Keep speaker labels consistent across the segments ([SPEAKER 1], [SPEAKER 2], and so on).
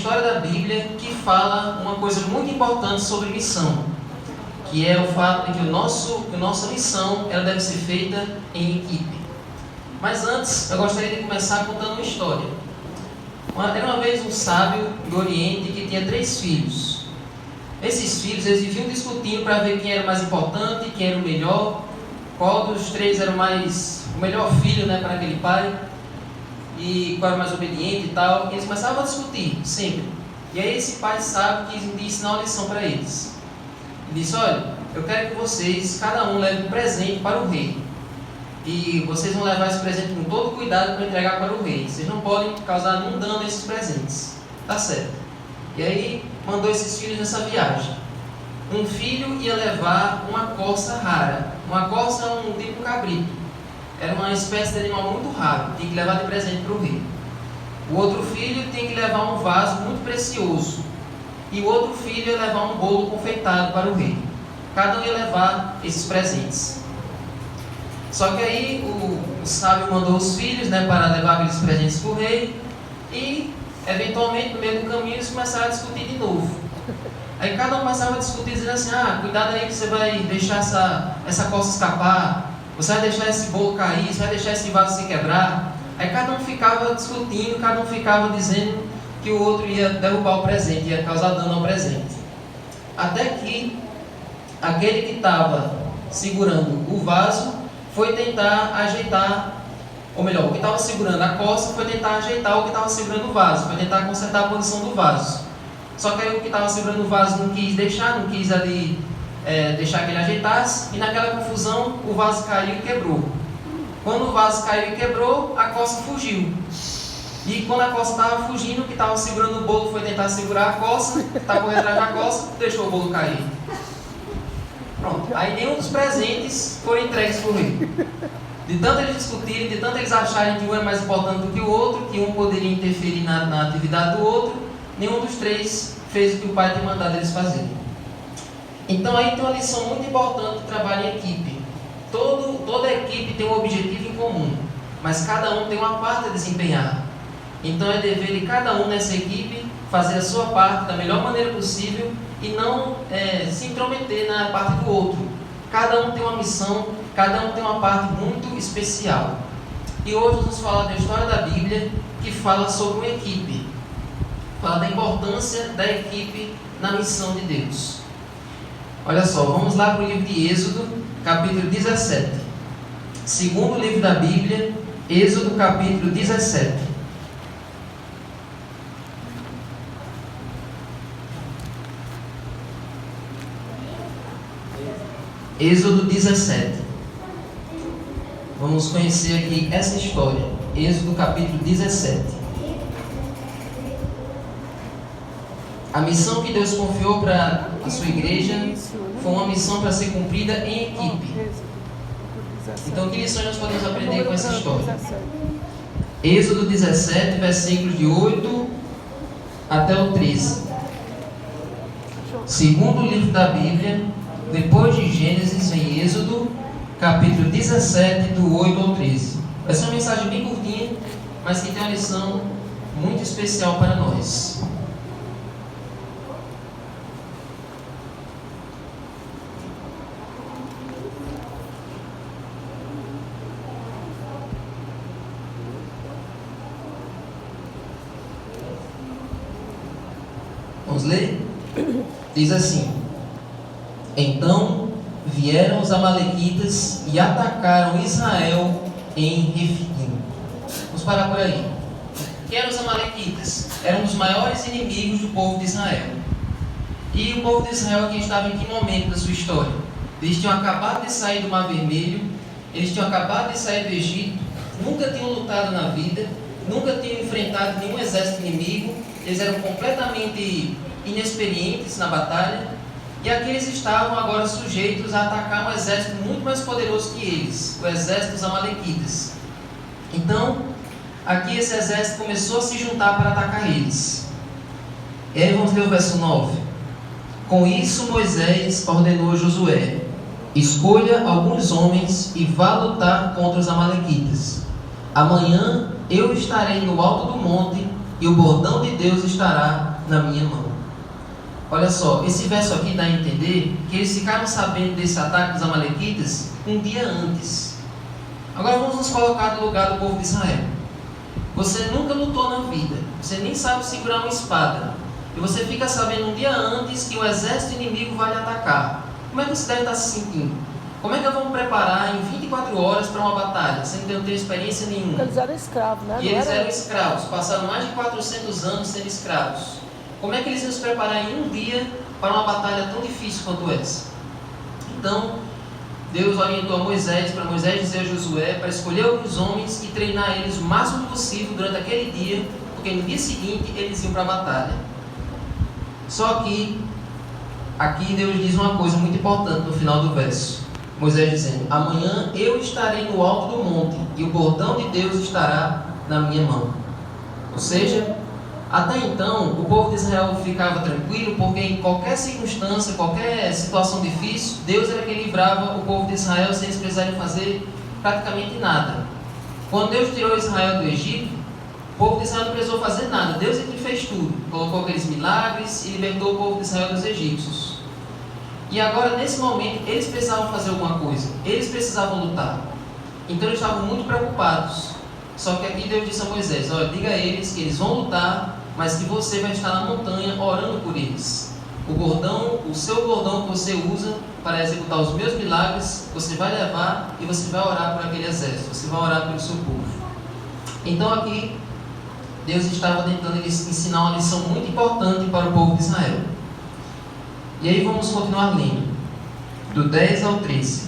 [SPEAKER 1] história da Bíblia que fala uma coisa muito importante sobre missão, que é o fato de que a nossa missão ela deve ser feita em equipe. Mas antes, eu gostaria de começar contando uma história. Era uma vez um sábio do Oriente que tinha 3 filhos. Esses filhos, eles viviam discutindo para ver quem era mais importante, quem era o melhor, qual dos 3 era o melhor filho, né, para aquele pai, e qual era mais obediente e tal. E eles começavam a discutir, sempre. E aí esse pai sábio quis ensinar uma lição para eles. Ele disse: olha, eu quero que vocês, cada um, leve um presente para o rei. E vocês vão levar esse presente com todo cuidado para entregar para o rei. Vocês não podem causar nenhum dano a esses presentes. Tá certo. E aí mandou esses filhos nessa viagem. Um filho ia levar uma corça rara. Uma corça é um tipo cabrito. Era uma espécie de animal muito raro. Tinha que levar de presente para o rei. O outro filho tinha que levar um vaso muito precioso. E o outro filho ia levar um bolo confeitado para o rei. Cada um ia levar esses presentes. Só que aí o sábio mandou os filhos, né, para levar aqueles presentes para o rei. E eventualmente no meio do caminho eles começaram a discutir de novo. Aí cada um começava a discutir dizendo assim: cuidado aí que você vai deixar essa corça escapar, você vai deixar esse bolo cair, você vai deixar esse vaso se quebrar. Aí cada um ficava discutindo, cada um ficava dizendo que o outro ia derrubar o presente, ia causar dano ao presente. Até que aquele que estava segurando o vaso foi tentar ajeitar, ou melhor, o que estava segurando a corça foi tentar ajeitar o que estava segurando o vaso, foi tentar consertar a posição do vaso. Só que aí o que estava segurando o vaso não quis deixar ali deixar que ele ajeitasse, e naquela confusão o vaso caiu e quebrou. Quando o vaso caiu e quebrou, a corça fugiu. E quando a corça estava fugindo, o que estava segurando o bolo foi tentar segurar a corça, estava correndo atrás da corça, deixou o bolo cair. Pronto. Aí nenhum dos presentes foram entregues para o rei. De tanto eles discutirem, de tanto eles acharem que um é mais importante do que o outro, que um poderia interferir na atividade do outro, nenhum dos 3 fez o que o pai tinha mandado eles fazerem. Então aí tem uma lição muito importante do trabalho em equipe. Toda equipe tem um objetivo em comum, mas cada um tem uma parte a desempenhar. Então é dever de cada um nessa equipe fazer a sua parte da melhor maneira possível e não se intrometer na parte do outro. Cada um tem uma missão, cada um tem uma parte muito especial. E hoje nós vamos falar da história da Bíblia que fala sobre uma equipe. Fala da importância da equipe na missão de Deus. Olha só, vamos lá para o livro de Êxodo, capítulo 17. Segundo livro da Bíblia, Êxodo, capítulo 17. Êxodo 17. Vamos conhecer aqui essa história. Êxodo capítulo 17. A missão que Deus confiou para a sua igreja foi uma missão para ser cumprida em equipe. Então, que lições nós podemos aprender com essa história? Êxodo 17, versículos de 8 até o 13. Segundo livro da Bíblia, depois de Gênesis vem Êxodo, capítulo 17, do 8 ao 13. Vai ser uma mensagem bem curtinha, mas que tem uma lição muito especial para nós. Vamos ler? Diz assim: Então vieram os amalequitas e atacaram Israel em Refidim. Vamos parar por aí. Quem eram os amalequitas? Eram os maiores inimigos do povo de Israel. E o povo de Israel aqui estava em que momento da sua história? Eles tinham acabado de sair do Mar Vermelho, eles tinham acabado de sair do Egito, nunca tinham lutado na vida, nunca tinham enfrentado nenhum exército inimigo, eles eram completamente inexperientes na batalha, e aqui eles estavam agora sujeitos a atacar um exército muito mais poderoso que eles, o exército dos amalequitas. Então, aqui esse exército começou a se juntar para atacar eles. E aí vamos ler o verso 9. Com isso Moisés ordenou a Josué: escolha alguns homens e vá lutar contra os amalequitas. Amanhã eu estarei no alto do monte e o bordão de Deus estará na minha mão. Olha só, esse verso aqui dá a entender que eles ficaram sabendo desse ataque dos amalequitas um dia antes. Agora vamos nos colocar no lugar do povo de Israel. Você nunca lutou na vida, você nem sabe segurar uma espada, e você fica sabendo um dia antes que o exército inimigo vai lhe atacar. Como é que você deve estar se sentindo? Como é que eu vou me preparar em 24 horas para uma batalha, sem que eu tenha experiência nenhuma?
[SPEAKER 2] Porque eles eram escravos, né?
[SPEAKER 1] E eles eram escravos, passaram mais de 400 anos sendo escravos. Como é que eles iam se preparar em um dia para uma batalha tão difícil quanto essa? Então, Deus orientou a Moisés, para Moisés dizer a Josué, para escolher alguns homens e treinar eles o máximo possível durante aquele dia, porque no dia seguinte eles iam para a batalha. Só que, aqui Deus diz uma coisa muito importante no final do verso. Moisés dizendo: amanhã eu estarei no alto do monte, e o bordão de Deus estará na minha mão. Ou seja, até então, o povo de Israel ficava tranquilo, porque em qualquer circunstância, qualquer situação difícil, Deus era quem livrava o povo de Israel sem eles precisarem fazer praticamente nada. Quando Deus tirou Israel do Egito, o povo de Israel não precisou fazer nada. Deus é quem fez tudo. Colocou aqueles milagres e libertou o povo de Israel dos egípcios. E agora, nesse momento, eles precisavam fazer alguma coisa. Eles precisavam lutar. Então, eles estavam muito preocupados. Só que aqui Deus disse a Moisés: olha, diga a eles que eles vão lutar, mas que você vai estar na montanha orando por eles. O seu bordão que você usa para executar os meus milagres, você vai levar e você vai orar por aquele exército. Você vai orar pelo seu povo. Então aqui, Deus estava tentando ensinar uma lição muito importante para o povo de Israel. E aí vamos continuar lendo, do 10 ao 13.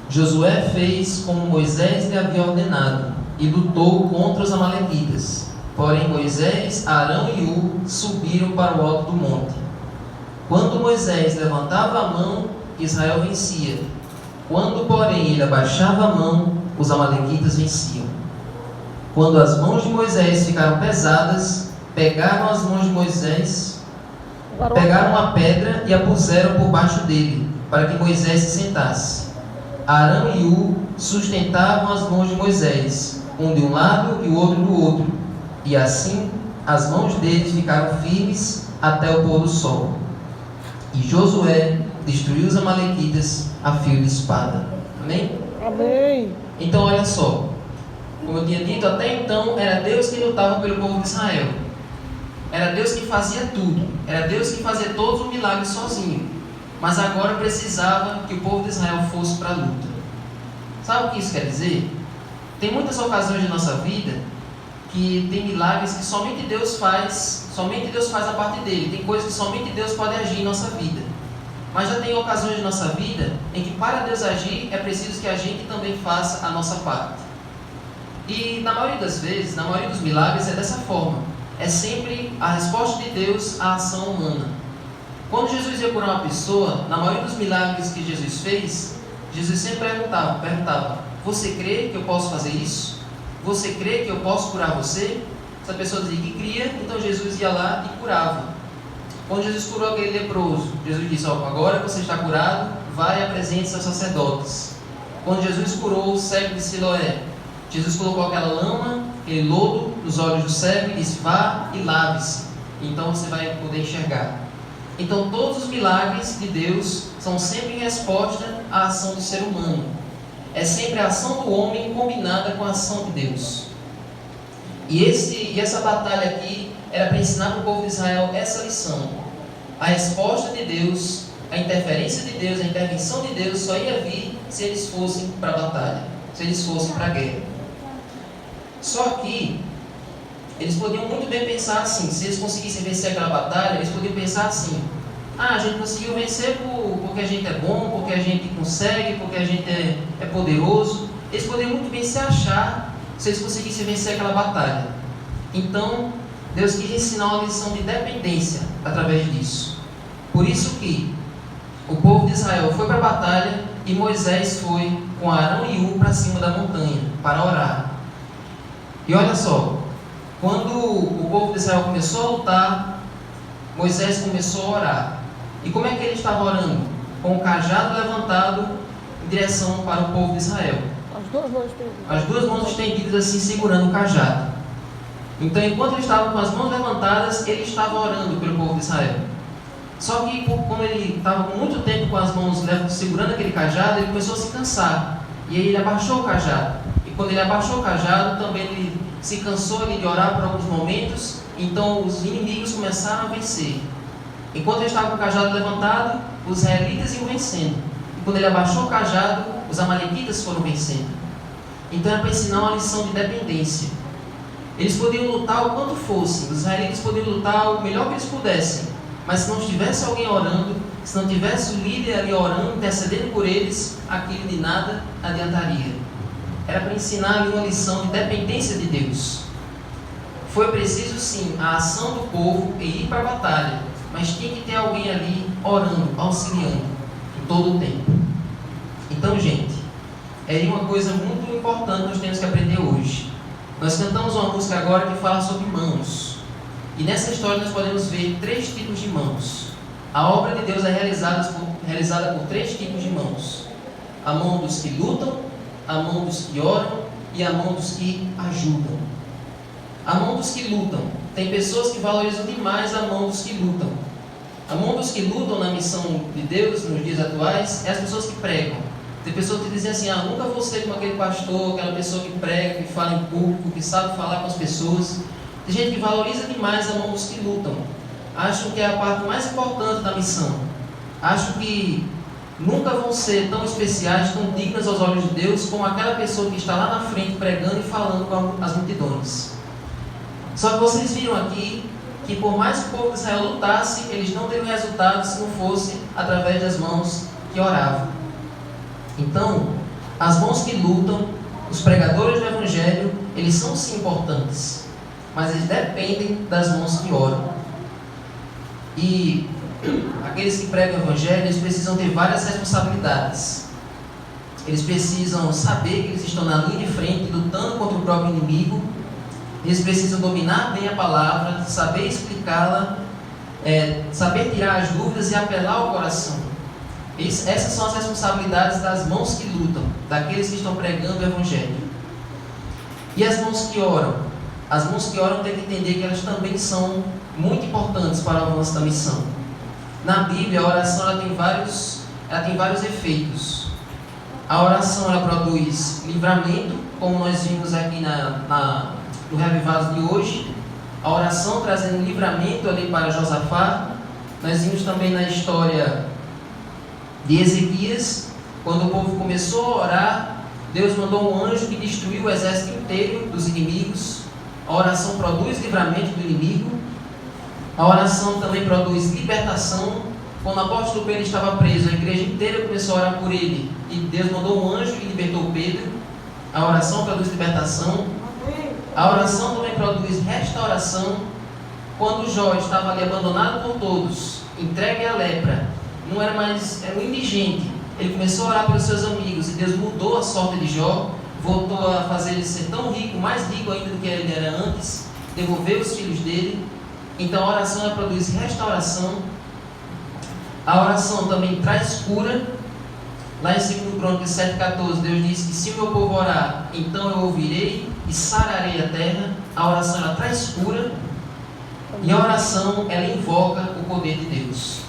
[SPEAKER 1] Josué fez como Moisés lhe havia ordenado e lutou contra os amalequitas. Porém Moisés, Arão e Ur subiram para o alto do monte. Quando Moisés levantava a mão, Israel vencia. Quando, porém, ele abaixava a mão, os amalequitas venciam. Quando as mãos de Moisés ficaram pesadas, pegaram as mãos de Moisés, pegaram uma pedra e a puseram por baixo dele, para que Moisés se sentasse. Arão e Ur sustentavam as mãos de Moisés, um de um lado e o outro do outro, e assim as mãos deles ficaram firmes até o pôr do sol. E Josué destruiu os amalequitas a fio de espada. Amém?
[SPEAKER 2] Amém.
[SPEAKER 1] Então olha só, como eu tinha dito, até então era Deus que lutava pelo povo de Israel. Era Deus que fazia tudo. Era Deus que fazia todos os milagres sozinho. Mas agora precisava que o povo de Israel fosse para a luta. Sabe o que isso quer dizer? Tem muitas ocasiões de nossa vida que tem milagres que somente Deus faz a parte dele. Tem coisas que somente Deus pode agir em nossa vida. Mas já tem ocasiões de nossa vida em que para Deus agir é preciso que a gente também faça a nossa parte. E na maioria das vezes, na maioria dos milagres é dessa forma. É sempre a resposta de Deus à ação humana. Quando Jesus ia curar uma pessoa, na maioria dos milagres que Jesus fez, Jesus sempre perguntava: você crê que eu posso fazer isso? Você crê que eu posso curar você? Se a pessoa dizia que cria, então Jesus ia lá e curava. Quando Jesus curou aquele leproso, Jesus disse: agora que você está curado, vai e apresente-se aos sacerdotes. Quando Jesus curou o cego de Siloé, Jesus colocou aquela lama, aquele lodo nos olhos do cego e disse: vá e lave-se, então você vai poder enxergar. Então todos os milagres de Deus são sempre em resposta à ação do ser humano. É sempre a ação do homem combinada com a ação de Deus. E essa batalha aqui era para ensinar para o povo de Israel essa lição. A resposta de Deus, a interferência de Deus, a intervenção de Deus só ia vir se eles fossem para a batalha, se eles fossem para a guerra. Só que eles podiam muito bem pensar assim: se eles conseguissem vencer aquela batalha, eles podiam pensar assim: a gente conseguiu vencer porque a gente é bom, porque a gente consegue, porque a gente é poderoso. Eles poderiam muito bem se achar se eles conseguissem vencer aquela batalha. Então, Deus quis ensinar uma lição de dependência através disso. Por isso que o povo de Israel foi para a batalha e Moisés foi com Arão e Ur para cima da montanha para orar. E olha só, quando o povo de Israel começou a lutar, Moisés começou a orar. E como é que ele estava orando? Com o cajado levantado em direção para o povo de Israel.
[SPEAKER 2] As duas mãos estendidas.
[SPEAKER 1] As duas mãos estendidas assim, segurando o cajado. Então, enquanto ele estava com as mãos levantadas, ele estava orando pelo povo de Israel. Só que, como ele estava com muito tempo com as mãos segurando aquele cajado, ele começou a se cansar. E aí ele abaixou o cajado. E quando ele abaixou o cajado, também ele se cansou ali de orar por alguns momentos. Então, os inimigos começaram a vencer. Enquanto ele estava com o cajado levantado, os israelitas iam vencendo. E quando ele abaixou o cajado, os amalequitas foram vencendo. Então, era para ensinar uma lição de dependência. Eles podiam lutar o quanto fosse, os israelitas podiam lutar o melhor que eles pudessem, mas se não tivesse alguém orando, se não tivesse o líder ali orando, intercedendo por eles, aquilo de nada adiantaria. Era para ensinar ali uma lição de dependência de Deus. Foi preciso sim a ação do povo em ir para a batalha, mas tinha que ter alguém ali orando, auxiliando, em todo o tempo. Então, gente, é uma coisa muito importante que nós temos que aprender hoje. Nós cantamos uma música agora que fala sobre mãos. E nessa história nós podemos ver 3 tipos de mãos. A obra de Deus é realizada por 3 tipos de mãos. A mão dos que lutam, a mão dos que oram e a mão dos que ajudam. A mão dos que lutam. Tem pessoas que valorizam demais a mão dos que lutam. A mão dos que lutam na missão de Deus nos dias atuais é as pessoas que pregam. Tem pessoas que dizem assim, nunca vou ser como aquele pastor, aquela pessoa que prega, que fala em público, que sabe falar com as pessoas. Tem gente que valoriza demais a mão dos que lutam. Acham que é a parte mais importante da missão. Acham que nunca vão ser tão especiais, tão dignas aos olhos de Deus, como aquela pessoa que está lá na frente pregando e falando com as multidões. Só que vocês viram aqui que por mais que o povo de Israel lutasse, eles não teriam resultado se não fosse através das mãos que oravam. Então, as mãos que lutam, os pregadores do Evangelho, eles são sim importantes, mas eles dependem das mãos que oram. E aqueles que pregam o Evangelho, eles precisam ter várias responsabilidades. Eles precisam saber que eles estão na linha de frente, lutando contra o próprio inimigo. Eles precisam dominar bem a palavra, saber explicá-la, saber tirar as dúvidas e apelar ao coração. Essas são as responsabilidades das mãos que lutam, daqueles que estão pregando o Evangelho. E as mãos que oram? As mãos que oram têm que entender que elas também são muito importantes para o avanço da missão. Na Bíblia, a oração ela tem vários efeitos. A oração ela produz livramento, como nós vimos aqui no Reavivados de hoje. A oração trazendo livramento ali para Josafá. Nós vimos também na história de Ezequias, quando o povo começou a orar, Deus mandou um anjo que destruiu o exército inteiro dos inimigos. A oração produz livramento do inimigo. A oração também produz libertação. Quando o apóstolo Pedro estava preso, a igreja inteira começou a orar por ele, e Deus mandou um anjo que libertou Pedro. A oração produz libertação. A oração também produz restauração. Quando Jó estava ali abandonado por todos, entregue à lepra, não era mais, era um indigente, ele começou a orar pelos seus amigos, e Deus mudou a sorte de Jó, voltou a fazer ele ser tão rico, mais rico ainda do que ele era antes, devolveu os filhos dele. Então a oração ela produz restauração. A oração também traz cura. Lá em 2 Crônicas 7,14, Deus diz que se o meu povo orar, então eu ouvirei e sararei a terra. A oração ela traz cura. E a oração ela invoca o poder de Deus.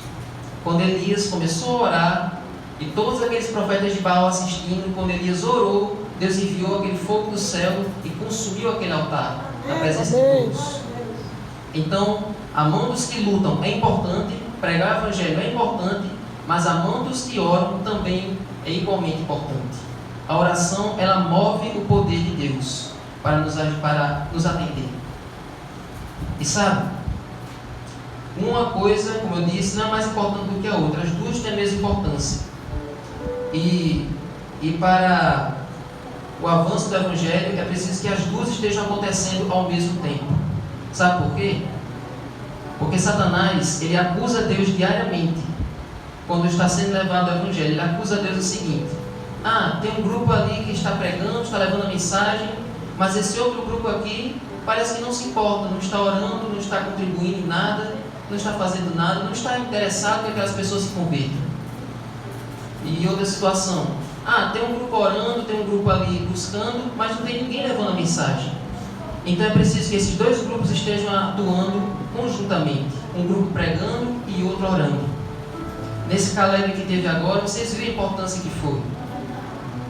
[SPEAKER 1] Quando Elias começou a orar, e todos aqueles profetas de Baal assistindo, quando Elias orou, Deus enviou aquele fogo do céu e consumiu aquele altar na presença de Deus. Então, a mão dos que lutam é importante, pregar o Evangelho é importante, mas a mão dos que oram também é igualmente importante. A oração, ela move o poder de Deus para nos atender. E sabe, uma coisa, como eu disse, não é mais importante do que a outra. As duas têm a mesma importância. E para o avanço do Evangelho é preciso que as duas estejam acontecendo ao mesmo tempo. Sabe por quê? Porque Satanás, ele acusa Deus diariamente. Quando está sendo levado ao Evangelho, ele acusa Deus o seguinte: tem um grupo ali que está pregando, está levando a mensagem, mas esse outro grupo aqui parece que não se importa, não está orando, não está contribuindo em nada, não está fazendo nada, não está interessado que aquelas pessoas se convertam. E outra situação, tem um grupo orando, tem um grupo ali buscando, mas não tem ninguém levando a mensagem. Então é preciso que esses dois grupos estejam atuando conjuntamente, um grupo pregando e outro orando. Nesse Caleb que teve agora, vocês viram a importância que foi.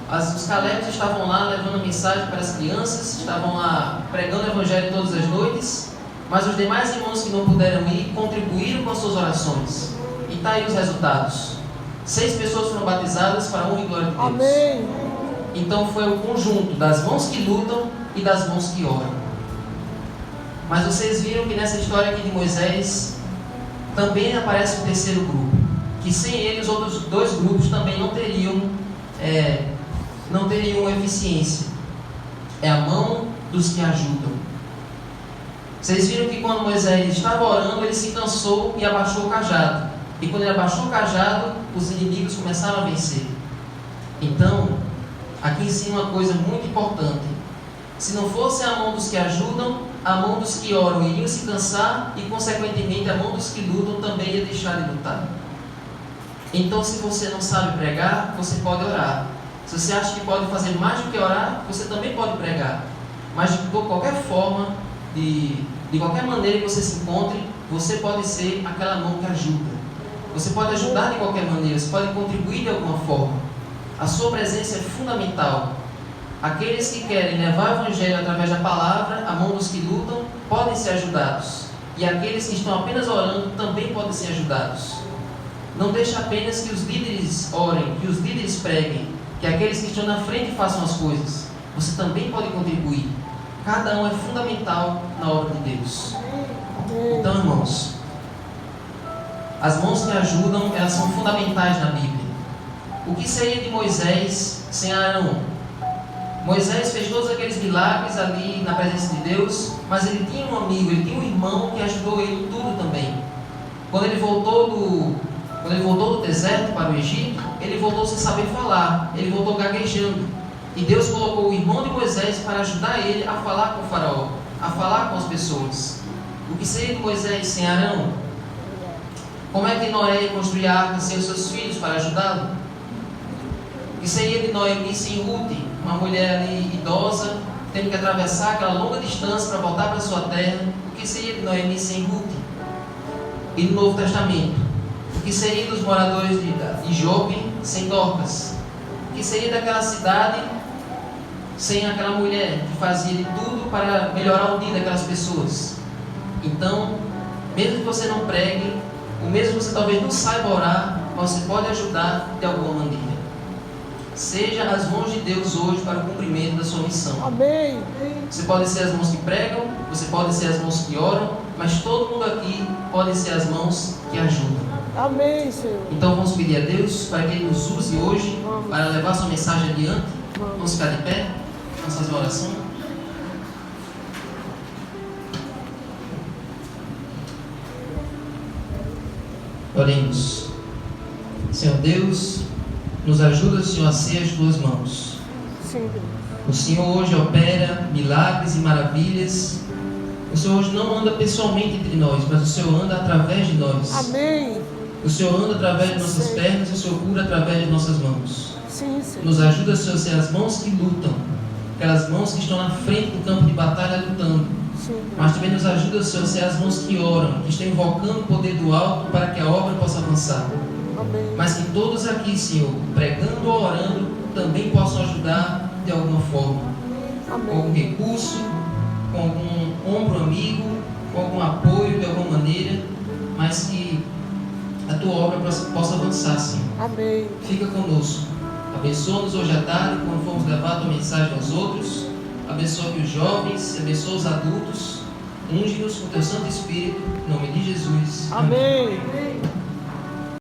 [SPEAKER 1] Os Calebs estavam lá levando a mensagem para as crianças, estavam lá pregando o evangelho todas as noites, mas os demais irmãos que não puderam ir contribuíram com as suas orações. E está aí os resultados. 6 pessoas foram batizadas para a honra e glória de Deus.
[SPEAKER 2] Amém.
[SPEAKER 1] Então foi o conjunto das mãos que lutam e das mãos que oram. Mas vocês viram que nessa história aqui de Moisés também aparece um terceiro grupo, que sem ele os outros 2 grupos também não teriam eficiência. É a mão dos que ajudam. Vocês viram que quando Moisés estava orando, ele se cansou e abaixou o cajado. E quando ele abaixou o cajado, os inimigos começaram a vencer. Então, aqui ensina uma coisa muito importante. Se não fosse a mão dos que ajudam, a mão dos que oram iriam se cansar e, consequentemente, a mão dos que lutam também ia deixar de lutar. Então, se você não sabe pregar, você pode orar. Se você acha que pode fazer mais do que orar, você também pode pregar. Mas de qualquer forma, de qualquer maneira que você se encontre, você pode ser aquela mão que ajuda. Você pode ajudar de qualquer maneira, você pode contribuir de alguma forma. A sua presença é fundamental. Aqueles que querem levar o evangelho através da palavra, a mão dos que lutam, podem ser ajudados. E aqueles que estão apenas orando também podem ser ajudados. Não deixe apenas que os líderes orem, que os líderes preguem, que aqueles que estão na frente façam as coisas. Você também pode contribuir. Cada um é fundamental na obra de Deus. Então, irmãos, as mãos que ajudam, elas são fundamentais na Bíblia. O que seria de Moisés sem Arão? Moisés fez todos aqueles milagres ali na presença de Deus, mas ele tinha um amigo, ele tinha um irmão que ajudou ele tudo também. Quando ele voltou do deserto para o Egito, ele voltou sem saber falar, ele voltou gaguejando. E Deus colocou o irmão de Moisés para ajudar ele a falar com o faraó, a falar com as pessoas. O que seria de Moisés sem Arão? Como é que Noé ia construir a arca sem os seus filhos para ajudá-lo? O que seria de Noemi sem Ruth, uma mulher ali idosa, tendo que atravessar aquela longa distância para voltar para a sua terra? O que seria de Noemi sem Ruth? E no Novo Testamento, o que seria dos moradores de Jope sem Dorcas? O que seria daquela cidade sem aquela mulher que fazia de tudo para melhorar o dia daquelas pessoas? Então, mesmo que você não pregue, ou mesmo que você talvez não saiba orar, você pode ajudar de alguma maneira. Seja as mãos de Deus hoje para o cumprimento da sua missão.
[SPEAKER 2] Amém.
[SPEAKER 1] Você pode ser as mãos que pregam, você pode ser as mãos que oram, mas todo mundo aqui pode ser as mãos que ajudam.
[SPEAKER 2] Amém, Senhor.
[SPEAKER 1] Então vamos pedir a Deus para que Ele nos use hoje para levar sua mensagem adiante. Vamos ficar de pé, vamos fazer uma oração. Oremos. Senhor Deus, nos ajuda, Senhor, a ser as tuas mãos.
[SPEAKER 2] Sim.
[SPEAKER 1] O Senhor hoje opera milagres e maravilhas. O Senhor hoje não anda pessoalmente entre nós, mas o Senhor anda através de nós.
[SPEAKER 2] Amém.
[SPEAKER 1] O Senhor anda através de nossas pernas e o Senhor cura através de nossas mãos.
[SPEAKER 2] Sim, Senhor.
[SPEAKER 1] Nos ajuda, Senhor, a ser as mãos que lutam, aquelas mãos que estão na frente do campo de batalha lutando.
[SPEAKER 2] Sim.
[SPEAKER 1] Mas também nos ajuda, Senhor, a ser as mãos que oram, que estão invocando o poder do alto para que a obra possa avançar.
[SPEAKER 2] Amém.
[SPEAKER 1] Mas que todos aqui, Senhor, pregando ou orando, também possam ajudar de alguma forma.
[SPEAKER 2] Amém.
[SPEAKER 1] Com algum recurso, com algum ombro amigo, com algum apoio de alguma maneira, mas que a tua obra possa avançar, Senhor.
[SPEAKER 2] Amém.
[SPEAKER 1] Fica conosco. Abençoa-nos hoje à tarde, quando formos levar a tua mensagem aos outros. Abençoa aqui os jovens, abençoa os adultos. Unge-nos com teu Santo Espírito, em nome de Jesus.
[SPEAKER 2] Amém.